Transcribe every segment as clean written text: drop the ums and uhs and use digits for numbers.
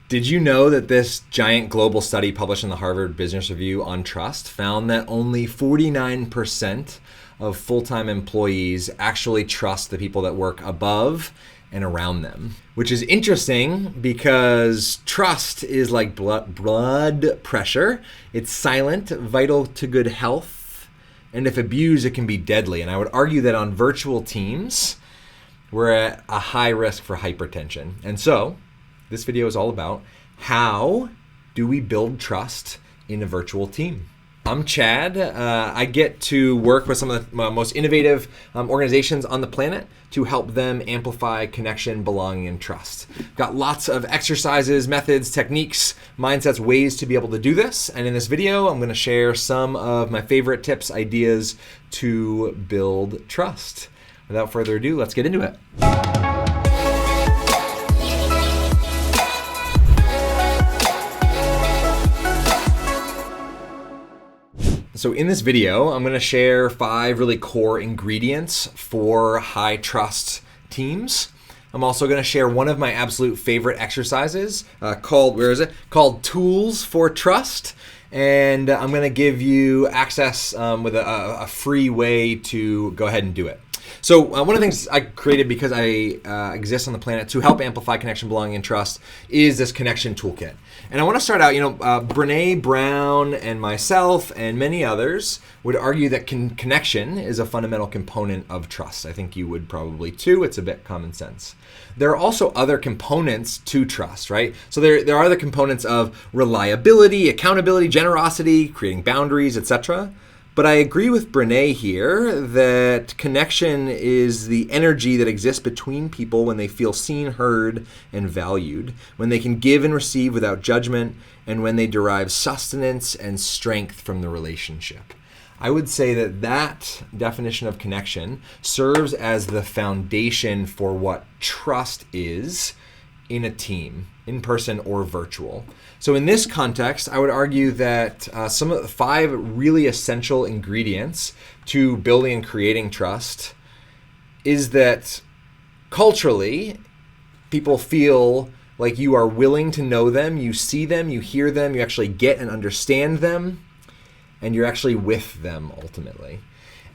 Did you know that this giant global study published in the Harvard Business Review on trust found that only 49% of full-time employees actually trust the people that work above and around them? Which is interesting because trust is like blood pressure. It's silent, vital to good health, and if abused, it can be deadly. And I would argue that on virtual teams, we're at a high risk for hypertension. And so this video is all about how do we build trust in a virtual team. I'm Chad. I get to work with some of the most innovative organizations on the planet to help them amplify connection, belonging, and trust. Got lots of exercises, methods, techniques, mindsets, ways to be able to do this. And in this video, I'm going to share some of my favorite tips, ideas to build trust. Without further ado, let's get into it. So in this video, I'm going to share 5 really core ingredients for high trust teams. I'm also going to share one of my absolute favorite exercises called Tools for Trust. And I'm going to give you access with a free way to go ahead and do it. So one of the things I created because I exist on the planet to help amplify connection, belonging, and trust is this connection toolkit. And I want to start out, Brené Brown and myself and many others would argue that connection is a fundamental component of trust. I think you would probably too. It's a bit common sense. There are also other components to trust, right? So there are the components of reliability, accountability, generosity, creating boundaries, etc. But I agree with Brené here that connection is the energy that exists between people when they feel seen, heard, and valued, when they can give and receive without judgment, and when they derive sustenance and strength from the relationship. I would say that definition of connection serves as the foundation for what trust is in a team, in person or virtual. So in this context, I would argue that some of the 5 really essential ingredients to building and creating trust is that culturally, people feel like you are willing to know them, you see them, you hear them, you actually get and understand them, and you're actually with them ultimately.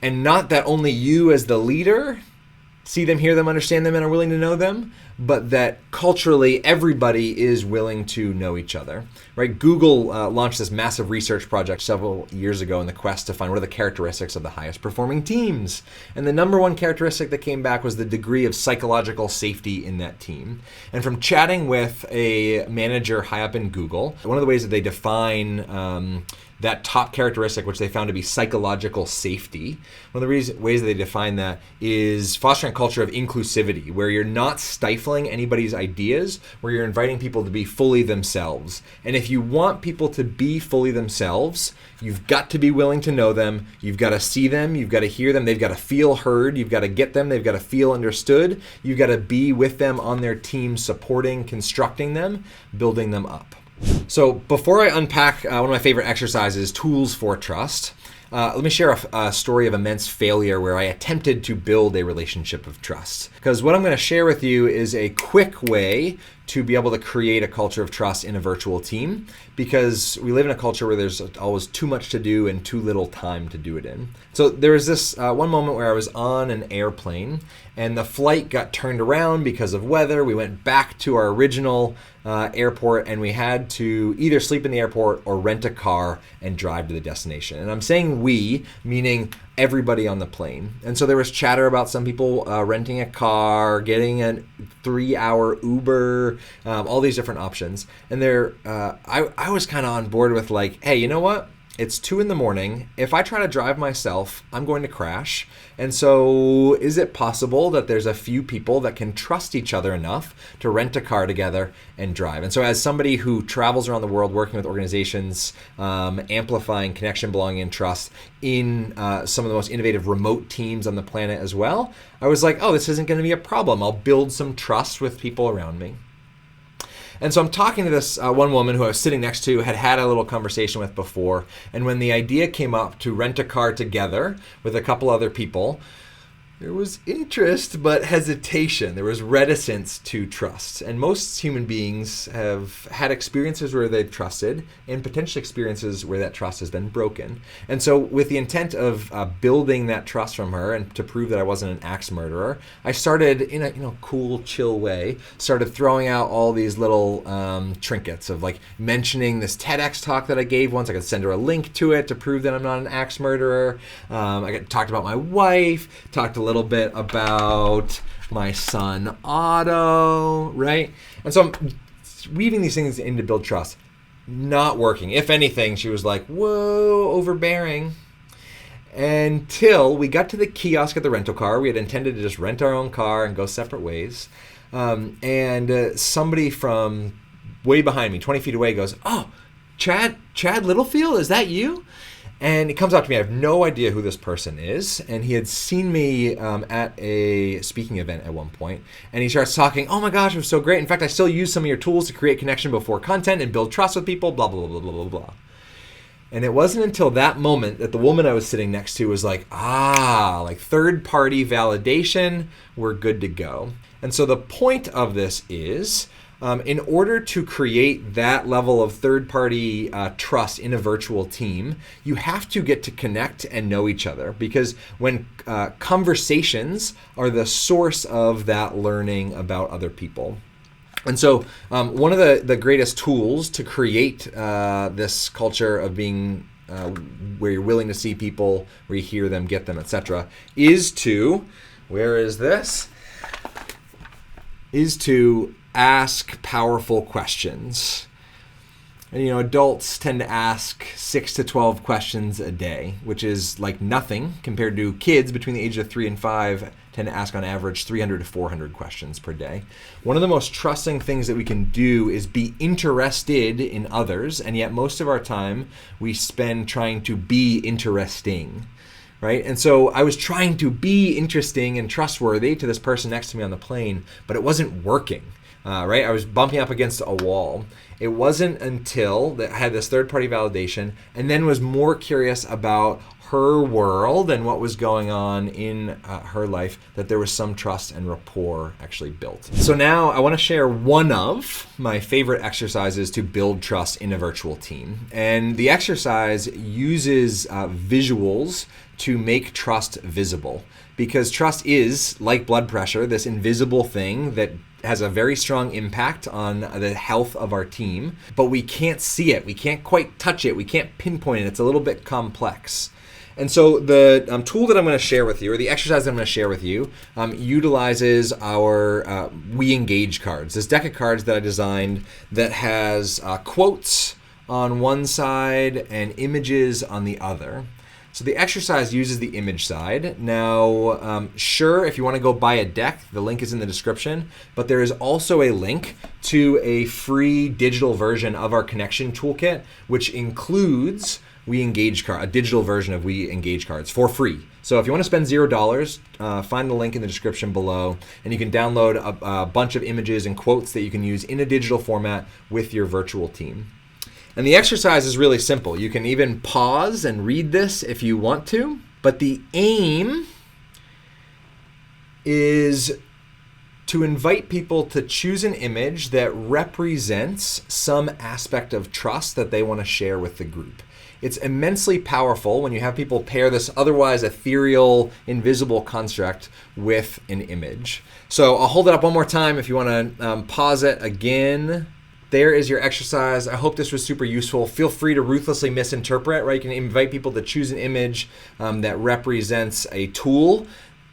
And not that only you as the leader see them, hear them, understand them, and are willing to know them, but that culturally everybody is willing to know each other, right? Google launched this massive research project several years ago in the quest to find what are the characteristics of the highest performing teams. And the number one characteristic that came back was the degree of psychological safety in that team. And from chatting with a manager high up in Google, one of the ways that they define that top characteristic, which they found to be psychological safety. One of the ways that they define that is fostering a culture of inclusivity, where you're not stifling anybody's ideas, where you're inviting people to be fully themselves. And if you want people to be fully themselves, you've got to be willing to know them, you've got to see them, you've got to hear them, they've got to feel heard, you've got to get them, they've got to feel understood, you've got to be with them on their team, supporting, constructing them, building them up. So before I unpack one of my favorite exercises, Tools for Trust, let me share a story of immense failure where I attempted to build a relationship of trust. Because what I'm going to share with you is a quick way to be able to create a culture of trust in a virtual team, because we live in a culture where there's always too much to do and too little time to do it in. So there was this one moment where I was on an airplane and the flight got turned around because of weather. We went back to our original airport and we had to either sleep in the airport or rent a car and drive to the destination. And I'm saying we, meaning everybody on the plane. And so there was chatter about some people renting a car, getting a 3-hour Uber, all these different options. And I was kind of on board with like, hey, you know what? It's 2 a.m. If I try to drive myself, I'm going to crash. And so is it possible that there's a few people that can trust each other enough to rent a car together and drive? And so as somebody who travels around the world working with organizations, amplifying connection, belonging, and trust in some of the most innovative remote teams on the planet as well, I was like, oh, this isn't going to be a problem. I'll build some trust with people around me. And so I'm talking to this one woman who I was sitting next to, had a little conversation with before. And when the idea came up to rent a car together with a couple other people, There was interest, but hesitation. There was reticence to trust. And most human beings have had experiences where they've trusted and potential experiences where that trust has been broken. And so with the intent of building that trust from her and to prove that I wasn't an axe murderer, I started in a cool, chill way, started throwing out all these little trinkets of like mentioning this TEDx talk that I gave once. I could send her a link to it to prove that I'm not an axe murderer. Talked about my wife, talked a little bit about my son Otto, right? And so I'm weaving these things in to build trust. Not working. If anything, she was like, whoa, overbearing. Until we got to the kiosk at the rental car. We had intended to just rent our own car and go separate ways. And somebody from way behind me, 20 feet away, goes, oh, Chad Littlefield, is that you? And he comes up to me. I have no idea who this person is. And he had seen me at a speaking event at one point. And he starts talking, oh my gosh, it was so great. In fact, I still use some of your tools to create connection before content and build trust with people, blah, blah, blah, blah, blah, blah. And it wasn't until that moment that the woman I was sitting next to was like, like third-party validation, we're good to go. And so the point of this is, in order to create that level of third-party trust in a virtual team, you have to get to connect and know each other, because when conversations are the source of that learning about other people. And so one of the greatest tools to create this culture of being where you're willing to see people, where you hear them, get them, etc., is to ask powerful questions. And, adults tend to ask 6 to 12 questions a day, which is like nothing compared to kids between the ages of 3 and 5 tend to ask on average 300 to 400 questions per day. One of the most trusting things that we can do is be interested in others, and yet most of our time we spend trying to be interesting. Right? And so I was trying to be interesting and trustworthy to this person next to me on the plane, but it wasn't working. Right? I was bumping up against a wall. It wasn't until that I had this third-party validation and then was more curious about her world and what was going on in her life that there was some trust and rapport actually built. So now I want to share one of my favorite exercises to build trust in a virtual team. And the exercise uses visuals to make trust visible, because trust is, like blood pressure, this invisible thing that has a very strong impact on the health of our team, but we can't see it. We can't quite touch it. We can't pinpoint it. It's a little bit complex. And so the tool that I'm going to share with you, or the exercise that I'm going to share with you, utilizes our We Engage cards. This deck of cards that I designed that has quotes on one side and images on the other. So the exercise uses the image side. Now, sure, if you want to go buy a deck, the link is in the description, but there is also a link to a free digital version of our connection toolkit, which includes We Engage card, a digital version of We Engage cards for free. So if you want to spend $0, find the link in the description below, and you can download a bunch of images and quotes that you can use in a digital format with your virtual team. And the exercise is really simple. You can even pause and read this if you want to, but the aim is to invite people to choose an image that represents some aspect of trust that they want to share with the group. It's immensely powerful when you have people pair this otherwise ethereal, invisible construct with an image. So I'll hold it up one more time if you want to pause it again. There is your exercise. I hope this was super useful. Feel free to ruthlessly misinterpret, right? You can invite people to choose an image that represents a tool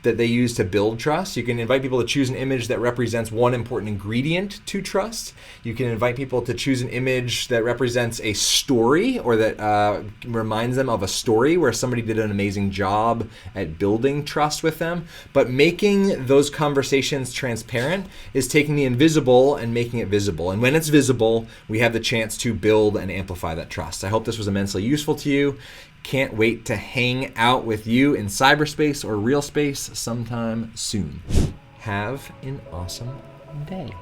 that they use to build trust. You can invite people to choose an image that represents one important ingredient to trust. You can invite people to choose an image that represents a story, or that reminds them of a story where somebody did an amazing job at building trust with them. But making those conversations transparent is taking the invisible and making it visible. And when it's visible, we have the chance to build and amplify that trust. I hope this was immensely useful to you. Can't wait to hang out with you in cyberspace or real space sometime soon. Have an awesome day.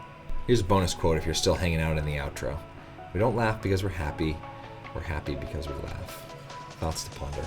Here's a bonus quote if you're still hanging out in the outro. We don't laugh because we're happy because we laugh. Thoughts to ponder.